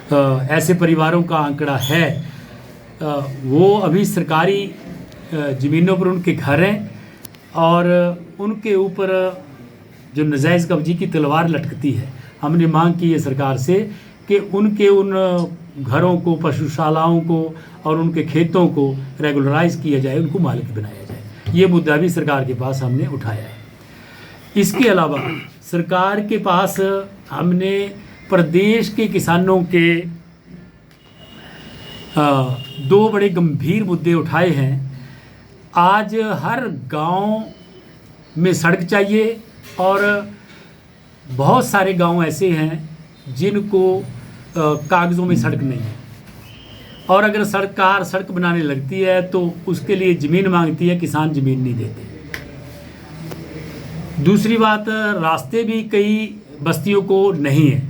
ऐसे परिवारों का आंकड़ा है, वो अभी सरकारी ज़मीनों पर उनके घर हैं और उनके ऊपर जो नाजायज़ कब्जे की तलवार लटकती है। हमने मांग की है सरकार से कि उनके उन घरों को, पशुशालाओं को और उनके खेतों को रेगुलराइज किया जाए, उनको मालिक बनाया जाए। ये मुद्दा भी सरकार के पास हमने उठाया है। इसके अलावा सरकार के पास हमने प्रदेश के किसानों के दो बड़े गंभीर मुद्दे उठाए हैं। आज हर गांव में सड़क चाहिए और बहुत सारे गांव ऐसे हैं जिनको कागज़ों में सड़क नहीं है, और अगर सरकार सड़क बनाने लगती है तो उसके लिए ज़मीन मांगती है, किसान ज़मीन नहीं देते। दूसरी बात, रास्ते भी कई बस्तियों को नहीं है,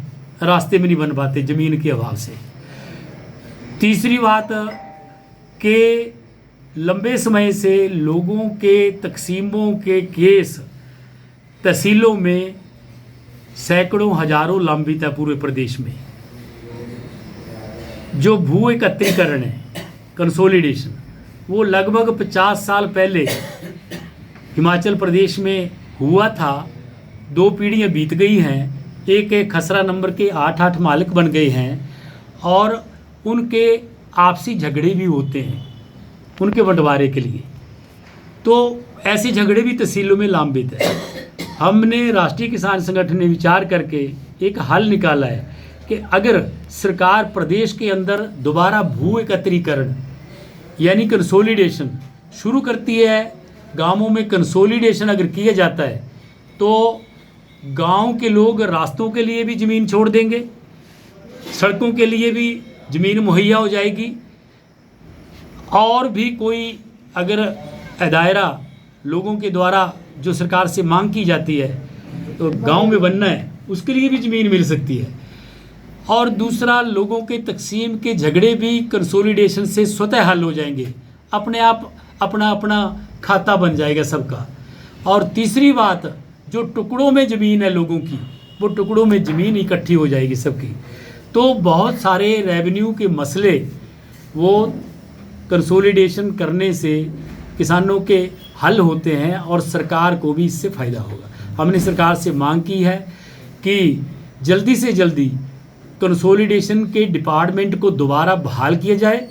रास्ते में नहीं बन पाते ज़मीन के अभाव से। तीसरी बात कि लंबे समय से लोगों के तकसीमों के केस तहसीलों में सैकड़ों हजारों लंबित है पूरे प्रदेश में। जो भू एकत्रीकरण है, कंसोलिडेशन, वो लगभग 50 साल पहले हिमाचल प्रदेश में हुआ था। 2 पीढ़ियाँ बीत गई हैं, एक खसरा नंबर के 8 मालिक बन गए हैं और उनके आपसी झगड़े भी होते हैं उनके बंटवारे के लिए। तो ऐसे झगड़े भी तहसीलों में लंबित है। हमने राष्ट्रीय किसान संगठन ने विचार करके एक हल निकाला है कि अगर सरकार प्रदेश के अंदर दोबारा भू एकत्रीकरण यानी कंसोलिडेशन शुरू करती है, गांवों में कंसोलिडेशन अगर किया जाता है तो गांव के लोग रास्तों के लिए भी ज़मीन छोड़ देंगे, सड़कों के लिए भी ज़मीन मुहैया हो जाएगी, और भी कोई अगर दायरा लोगों के द्वारा जो सरकार से मांग की जाती है तो गांव में बनना है, उसके लिए भी ज़मीन मिल सकती है। और दूसरा, लोगों के तकसीम के झगड़े भी कंसोलिडेशन से स्वतः हल हो जाएंगे, अपने आप अपना अपना खाता बन जाएगा सबका। और तीसरी बात, जो टुकड़ों में ज़मीन है लोगों की, वो टुकड़ों में ज़मीन इकट्ठी हो जाएगी सबकी। तो बहुत सारे रेवेन्यू के मसले वो कंसोलिडेशन करने से किसानों के हल होते हैं और सरकार को भी इससे फ़ायदा होगा। हमने सरकार से मांग की है कि जल्दी से जल्दी कंसोलिडेशन के डिपार्टमेंट को दोबारा बहाल किया जाए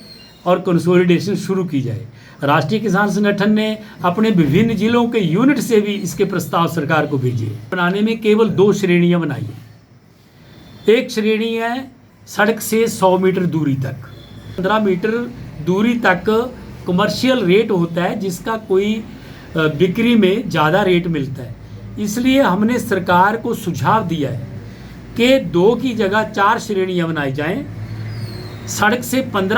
और कंसोलिडेशन शुरू की जाए। राष्ट्रीय किसान संगठन ने अपने विभिन्न जिलों के यूनिट से भी इसके प्रस्ताव सरकार को भेजे। बनाने में केवल 2 श्रेणियां बनाई हैं। एक श्रेणी है सड़क से 100 मीटर दूरी तक, 15 मीटर दूरी तक कमर्शियल रेट होता है जिसका कोई बिक्री में ज़्यादा रेट मिलता है। इसलिए हमने सरकार को सुझाव दिया है कि 2 की जगह 4 श्रेणियां बनाई जाएं। सड़क से 15